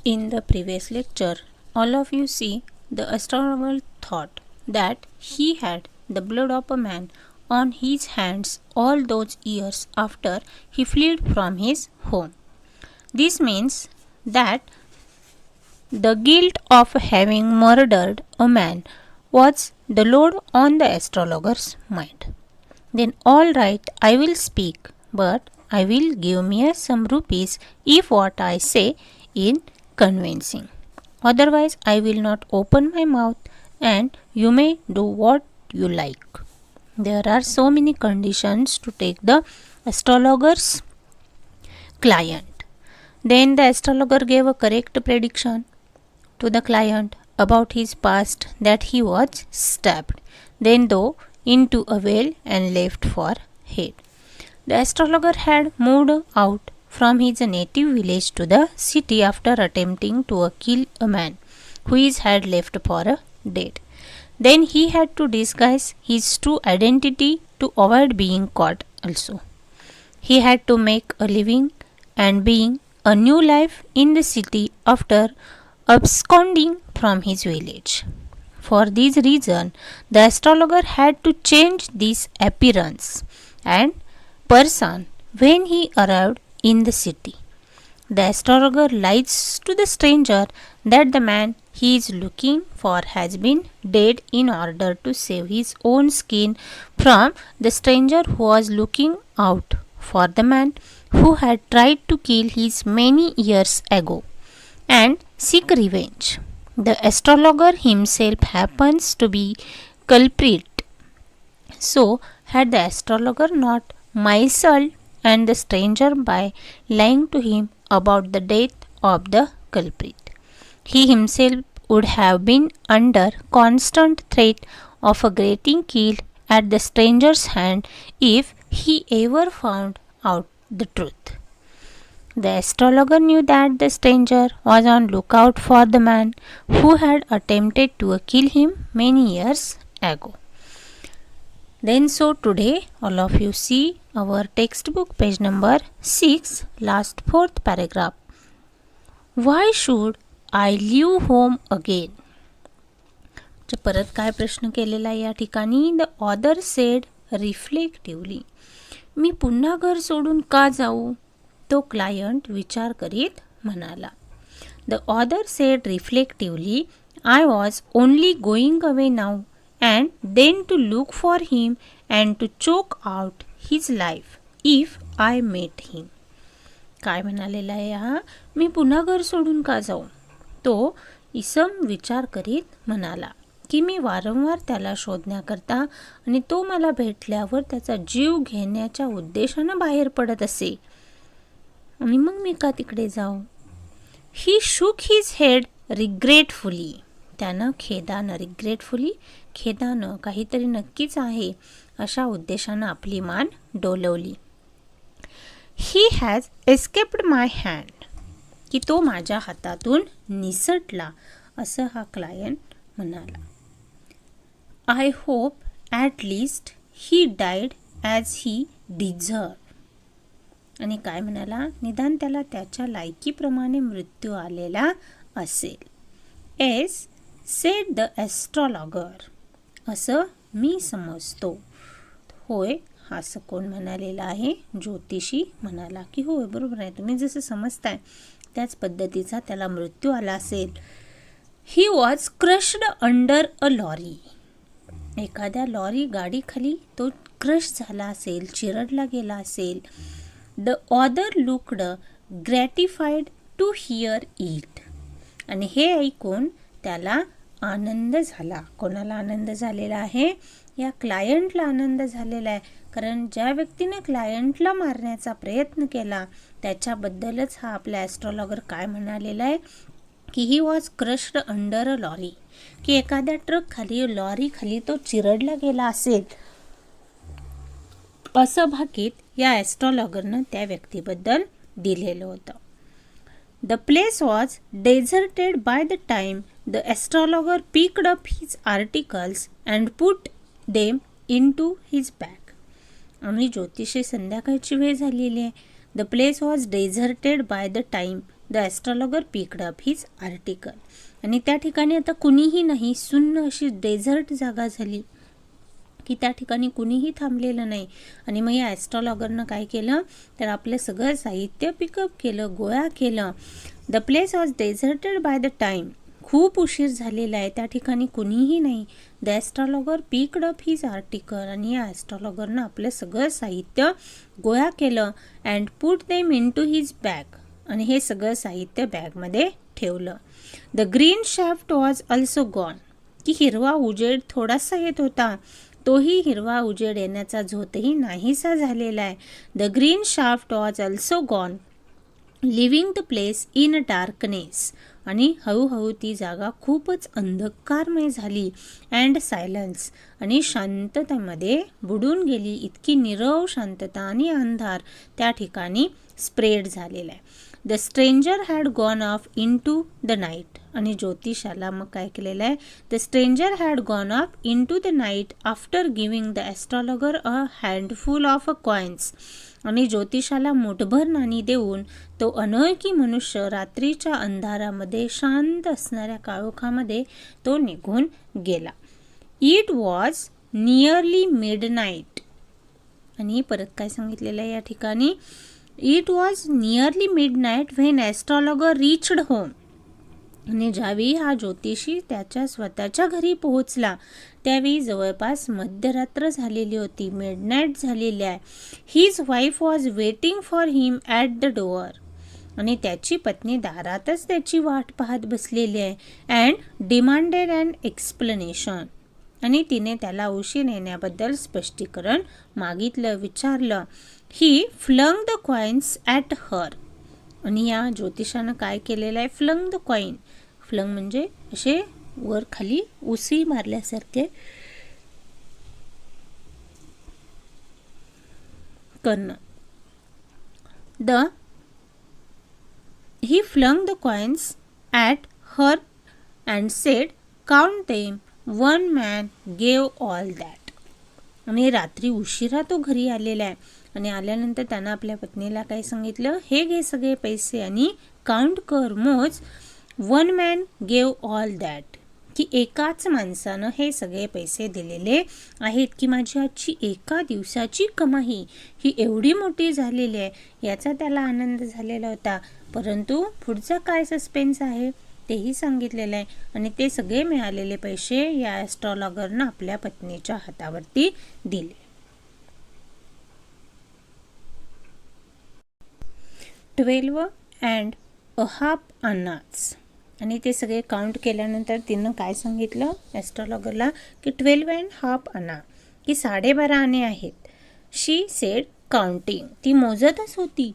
In the previous lecture, all of you see the astronomer thought that he had the blood of a man on his hands all those years after he fled from his home. This means that the guilt of having murdered a man was the load on the astrologer's mind. Then all right, I will speak, but I will give me some rupees if what I say is convincing. Otherwise, I will not open my mouth and you may do what you like. There are so many conditions to take the astrologer's client. Then the astrologer gave a correct prediction to the client about his past, that he was stabbed, then though into a well and left for dead. The astrologer had moved out from his native village to the city after attempting to kill a man who is had left for dead. Then he had to disguise his true identity to avoid being caught also. He had to make a living and being a new life in the city after absconding from his village. For this reason, the astrologer had to change this appearance and person when he arrived in the city. The astrologer lies to the stranger that the man he is looking for has been dead in order to save his own skin from the stranger who was looking out for the man who had tried to kill his many years ago and seek revenge. The astrologer himself happens to be culprit. So, had the astrologer not misled and the stranger by lying to him about the death of the culprit, he himself would have been under constant threat of a getting killed at the stranger's hand if he ever found out the truth. The astrologer knew that the stranger was on lookout for the man who had attempted to kill him many years ago. Then so today all of you see our textbook page number 6, last 4th paragraph. Why should I leave home again? परत काय प्रश्न केलेला या ठिकाणी? The other said रिफ्लेक्टिव्हली, मी पुन्हा घर सोडून का जाऊ? तो क्लायंट विचार करीत म्हणाला. The other said reflectively, I was only going away now and then to look for him and to choke out his life if I met him. काय म्हणालेला आहे हा? मी पुन्हा घर सोडून का जाऊ? तो इसम विचार करीत म्हणाला की मी वारंवार त्याला शोधण्याकरता आणि तो मला भेटल्यावर त्याचा जीव घेण्याच्या उद्देशानं बाहेर पडत असे, आणि मग मी का तिकडे जाऊ? ही shook his head regretfully. त्यानं खेदानं, खेदानं काहीतरी नक्कीच आहे अशा उद्देशानं आपली मान डोलवली. He has escaped my hand, की तो माझ्या हातातून निसटला असं हा क्लायंट म्हणाला. I hope at least he died as he deserve, आणि काय म्हणाला? निदान त्याला त्याच्या लायकीप्रमाणे मृत्यू आलेला असेल. एस सेड द ॲस्ट्रॉलॉगर, असं मी समजतो. होय, हा असं कोण म्हणालेला आहे? ज्योतिषी म्हणाला की होय बरोबर आहे, तुम्ही जसं समजताय त्याच पद्धतीचा त्याला मृत्यू आला असेल. He was crushed under a lorry, एखाद्या लॉरी गाडीखाली तो क्रश झाला असेल, चिरडला गेला असेल. The other looked gratified to hear it, आणि हे ऐकून त्याला आनंद झाला. कोणाला आनंद झालेला आहे? या क्लायंटला आनंद झालेला आहे, कारण ज्या व्यक्तीने क्लायंटला मारण्याचा प्रयत्न केला त्याच्याबद्दलच हा आपला ॲस्ट्रॉलॉगर काय म्हणालेला आहे की he was crushed under a lorry, की एखाद्या ट्रक खाली, लॉरी खाली तो चिरडला गेला असेल असं भाकीत या ॲस्ट्रॉलॉगरनं त्या व्यक्तीबद्दल दिलेलं होतं. The place was deserted by the time the astrologer picked up his articles and put them into his bag. आणि ज्योतिषी संध्याकाळची वेळ झालेली आहे. The place was deserted by the time the astrologer picked up his article. आणि त्या ठिकाणी आता कुणीही नाही, सुन्न अशी डेझर्ट जागा झाली की त्या ठिकाणी कुणीही थांबलेलं नाही. आणि मग या ॲस्ट्रॉलॉगरनं काय केलं तर आपलं सगळं साहित्य पिकअप केलं, गोळा केलं. The place was deserted by the time. खूप उशीर झालेला आहे, त्या ठिकाणी कुणीही नाही. The astrologer picked up his article. आणि या ॲस्ट्रॉलॉगरनं आपलं सगळं साहित्य गोळा केलं. And put them into his bag. आणि हे सगळं साहित्य बॅगमध्ये ठेवलं. The green shaft was also gone. की हिरवा उजेड थोडासा येत होता, तोही हिरवा उजेड येण्याचा झोतही नाहीसा झालेला आहे. The green shaft was also gone, living the place in darkness. आणि हळूहळू ती जागा खूपच अंधकारमय झाली. And silence. आणि शांततेमध्ये बुडून गेली. इतकी नीरव शांतता आणि अंधार त्या ठिकाणी स्प्रेड झालेला आहे. The stranger had gone off into the night. आणि ज्योतिषाला मग काय केलेलं आहे, the stranger had gone off into the night after giving the astrologer a handful of coins. आणि ज्योतिषाला मुठभर नाणी देऊन तो अनोळखी मनुष्य रात्रीच्या अंधारामध्ये शांत असणाऱ्या काळोखामध्ये तो निघून गेला. It was nearly midnight. आणि परत काय सांगितलेलं आहे या ठिकाणी, it was nearly midnight when astrologer reached home. आणि ज्यावेळी हा ज्योतिषी त्याच्या स्वतःच्या घरी पोहोचला त्यावेळी जवळपास मध्यरात्र झालेली होती, मिडनाईट झालेली आहे. His wife was waiting for him at the door. आणि त्याची पत्नी दारातच त्याची वाट पाहत बसलेली आहे. And demanded and explanation. आणि तिने त्याला उशीर येण्याबद्दल स्पष्टीकरण मागितलं, विचारलं. ही फ्लंग द कॉइन्स ॲट हर. आणि या ज्योतिषानं काय केलेलं आहे, फ्लंग द कॉइन. फ्लंग म्हणजे असे वर खाली उसळी मारल्यासारखे करणं. He flung the coins at her and said, count them, one man gave all that. आणि रात्री उशिरा तो घरी आलेला आहे. आणि आल्यानंतर त्यानं आपल्या पत्नीला काय सांगितलं, हे घे सगळे पैसे आणि काउंट कर, मोज. One man gave all that. की एकाच माणसानं हे सगळे पैसे दिलेले आहेत. की माझी आजची एका दिवसाची कमाई ही एवढी मोठी झालेली आहे, याचा त्याला आनंद झालेला होता. परंतु पुढचं काय सस्पेन्स आहे तेही सांगितलेलं आहे. आणि ते सगळे मिळालेले पैसे या ॲस्ट्रॉलॉगरनं आपल्या पत्नीच्या हातावरती दिले. 12.5 annas. आणि ते सगळे काउंट केल्यानंतर तिनं काय सांगितलं ॲस्ट्रॉलॉगरला, की 12.5 anna, की 12.5 आणे आहेत. शी सेड काउंटिंग. ती मोजतच होती.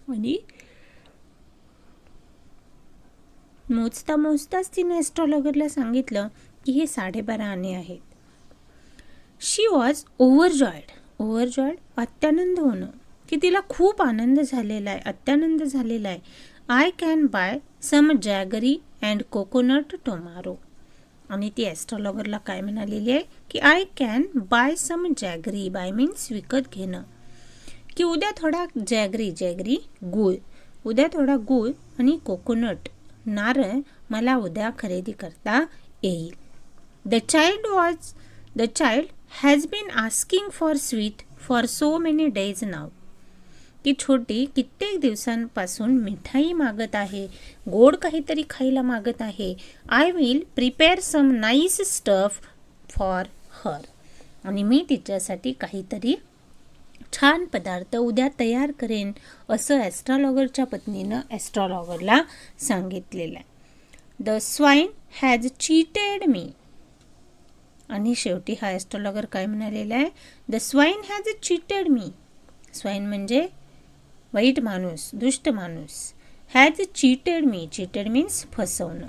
आणि मोजता मोजताच तिने ॲस्ट्रॉलॉगरला सांगितलं की हे 12.5 आणे आहेत. शी वॉज ओव्हरजॉयड. ओव्हरजॉयड अत्यानंद होणं, की तिला खूप आनंद झालेला आहे, अत्यानंद झालेला आहे. I can buy some jaggery and coconut tomorrow. आणि ती ॲस्ट्रॉलॉगरला काय म्हणालेली आहे, की I can buy some jaggery. Buy means विकत घेणं. की उद्या थोडा जॅगरी गूळ, उद्या थोडा गूळ आणि कोकोनट नारळ मला उद्या खरेदी करता येईल. The child has been asking for sweet for so many days now. ती छोटी कित्येक दिवसांपासून मिठाई मागत आहे, गोड काहीतरी खायला मागत आहे. I will prepare some nice stuff for her. आणि मी तिच्यासाठी काहीतरी छान पदार्थ उद्या तयार करेन, असं ॲस्ट्रॉलॉगरच्या पत्नीनं ॲस्ट्रॉलॉगरला सांगितलेलं आहे. The swine has cheated me. आणि शेवटी हा ॲस्ट्रॉलॉगर काय म्हणालेला आहे, the swine has cheated me. Swine म्हणजे वाईट माणूस, दुष्ट माणूस. Has cheated me. Cheated means फसवणं.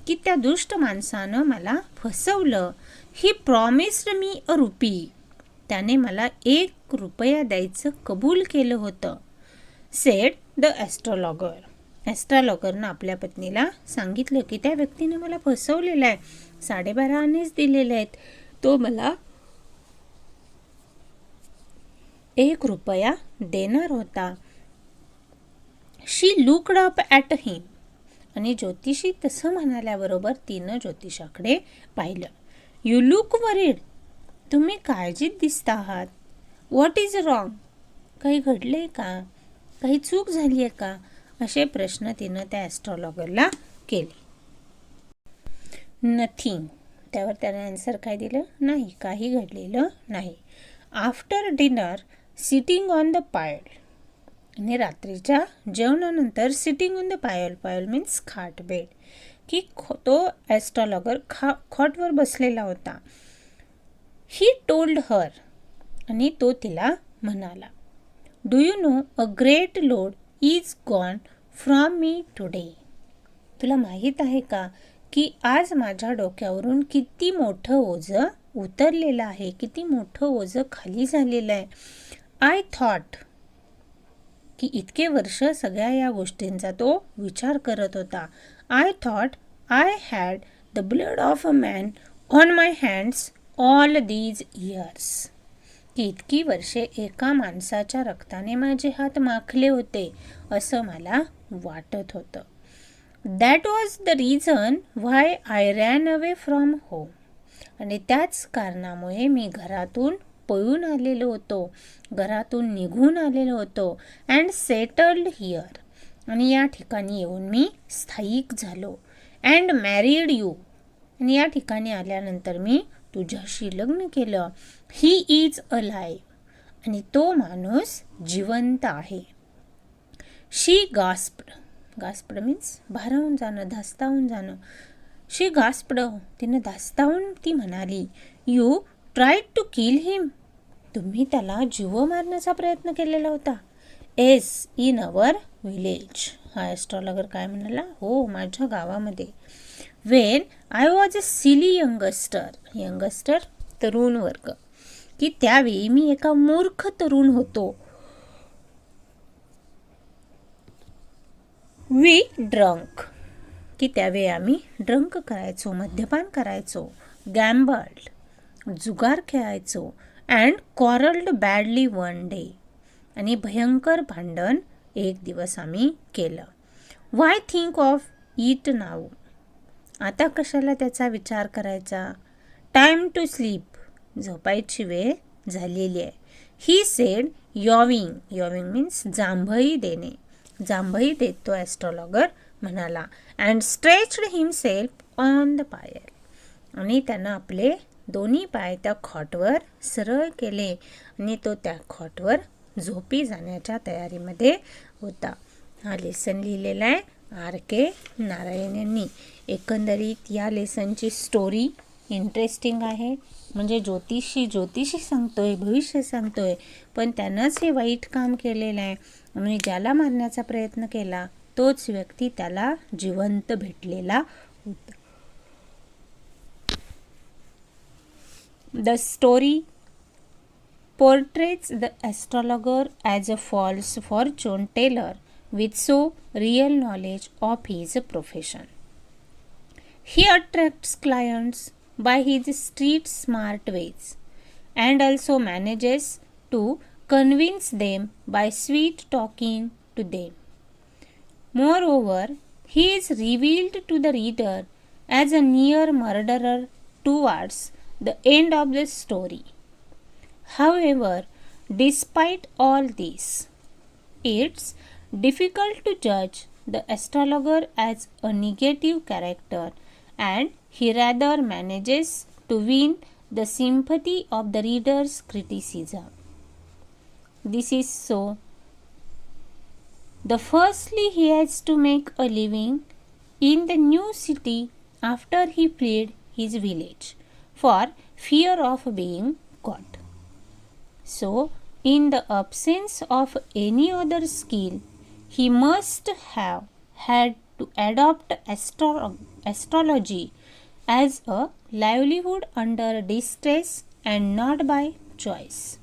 की त्या दुष्ट माणसानं मला फसवलं. He promised me a rupee. त्याने मला 1 रुपया द्यायचं कबूल केलं होतं. Sed the ॲस्ट्रॉलॉगर. ॲस्ट्रॉलॉगरनं आपल्या पत्नीला सांगितलं की त्या व्यक्तीने मला फसवलेलं आहे, 12.5 आनेच दिलेले आहेत, तो मला 1 रुपया देणार होता. शी लुक्ड अप ॲट हिम. आणि ज्योतिषी तसं म्हणाल्याबरोबर तिनं ज्योतिषाकडे पाहिलं. You look worried. तुम्ही काळजीत दिसता आहात. What is wrong. काही घडले का, काही चूक झाली आहे का, असे प्रश्न तिनं त्या ॲस्ट्रॉलॉगरला केले. नथिंग. त्यावर त्याने आन्सर काय दिलं, नाही, काही घडलेलं नाही. After dinner sitting on the pyol. आणि रात्रीच्या जेवणानंतर sitting on the pyol, pyol means खाट, बेड, की तो ॲस्ट्रॉलॉगर खॉटवर बसलेला होता. He told her. आणि तो तिला म्हणाला, do you know a great load is gone from me today. तुला माहीत आहे का की आज माझ्या डोक्यावरून किती मोठं ओझं उतरलेलं आहे, किती मोठं ओझं खाली झालेलं आहे. आय थॉट, की इतके वर्ष सगळ्या या गोष्टींचा तो विचार करत होता. I thought I had the blood of a man on my hands all these years. की इतकी वर्षे एका माणसाच्या रक्ताने माझे हात माखले होते असं मला वाटत होतं. That was the reason why I ran away from home. आणि त्याच कारणामुळे मी घरातून पळून आलेलो होतो, घरातून निघून आलेलो होतो. And settled here. आणि या ठिकाणी येऊन मी स्थायिक झालो. And married you. आणि या ठिकाणी आल्यानंतर मी तुझ्याशी लग्न केलं. He is a live. आणि तो माणूस जिवंत आहे. शी गास्प्ड. गास्प्ड मीन्स भारावून जाणं, धास्तावून जाणं. शी गास्प्ड. तिनं धास्तावून ती म्हणाली, you tried to kill him. तुम्ही त्याला जीव मारण्याचा प्रयत्न केलेला होता. Yes in our village. हा ॲस्ट्रॉलॉगर काय म्हणाला, हो, माझ्या गावामध्ये. When I was a silly youngster. Youngster तरुण वर्ग. की त्यावेळी मी एका मूर्ख तरुण होतो. We drunk. की त्यावेळी आम्ही ड्रंक करायचो, मद्यपान करायचो. गॅम्बल्ड. जुगार खेळायचो. And quarrelled badly one day. आणि भयंकर भांडण एक दिवस आम्ही केलं. Why think of it now. आता कशाला त्याचा विचार करायचा. Time to sleep. झोपायची वेळ झालेली आहे. He said यॉविंग. यॉविंग मीन्स जांभई देणे. जांभई देतो ॲस्ट्रॉलॉगर म्हणाला. And stretched himself on the pyol. आणि त्यानं आपले दोन्ही पाय त्या खॉटवर सरळ केले आणि तो त्या खॉटवर झोपी जाण्याच्या तयारीमध्ये होता. हा लेसन लिहिलेला आहे R.K. नारायण यांनी. एकंदरीत या लेसनची स्टोरी इंटरेस्टिंग आहे. म्हणजे ज्योतिषी सांगतोय, भविष्य सांगतोय, पण त्यानंच हे वाईट काम केलेलं आहे. आणि ज्याला मारण्याचा प्रयत्न केला तोच व्यक्ती त्याला जिवंत भेटलेला होता. The story portrays the astrologer as a false fortune teller with so real knowledge of his profession. He attracts clients by his street smart ways and also manages to convince them by sweet talking to them. Moreover, he is revealed to the reader as a near murderer towards the end of the story. However, despite all this, it's difficult to judge the astrologer as a negative character, and he rather manages to win the sympathy of the reader's criticism. This is so. Firstly, he has to make a living in the new city after he fled his village for fear of being caught. So, in the absence of any other skill, he must have had to adopt astrology as a livelihood under distress and not by choice.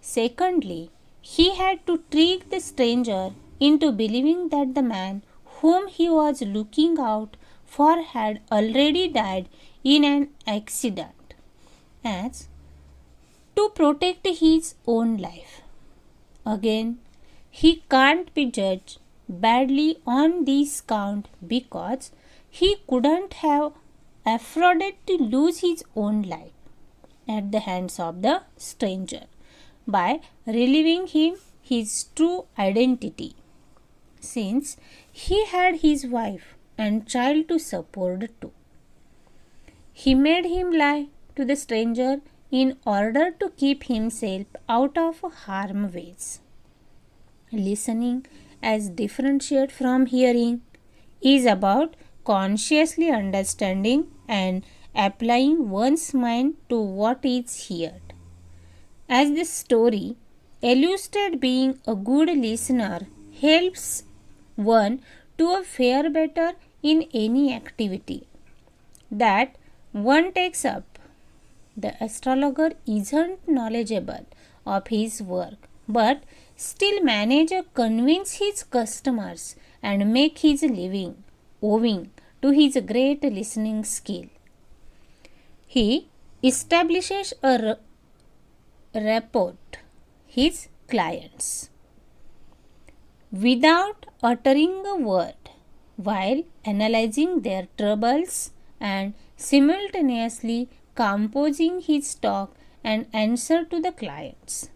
Secondly, he had to trick the stranger into believing that the man whom he was looking out for had already died in an accident, as to protect his own life. Again, he can't be judged badly on this count because he couldn't have afforded to lose his own life at the hands of the stranger by relieving him his true identity, since he had his wife and child to support too. He made him lie to the stranger in order to keep himself out of harm's ways. Listening, as differentiated from hearing, is about consciously understanding and applying one's mind to what is heard. As this story illustrates, being a good listener helps one to fare better in any activity that one takes up. The astrologer isn't knowledgeable of his work, but still manages to convince his customers and make his living owing to his great listening skill. He establishes a rapport his clients without uttering a word, while analyzing their troubles and simultaneously composing his talk and answer to the clients.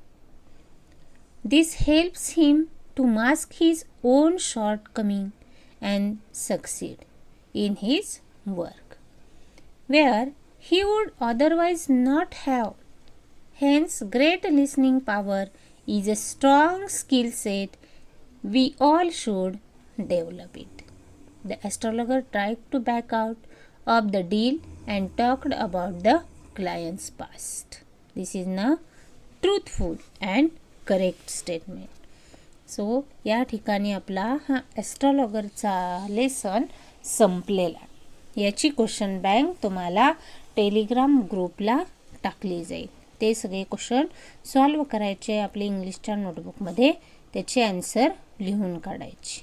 This helps him to mask his own shortcoming and succeed in his work, where he would otherwise not have. Hence, great listening power is a strong skill set. We all should develop it. The astrologer tried to back out of the deal and talked about the client's past. This is a truthful and correct statement. So या ठिकाणी आपला हा ॲस्ट्रॉलॉगरचा lesson संपलेला. याची question bank तुम्हाला Telegram ग्रुपला टाकली जाईल. ते सगळे क्वेश्चन सॉल्व करायचे आपले इंग्लिशच्या नोटबुकमध्ये, त्याचे आन्सर लिहून काढायचे.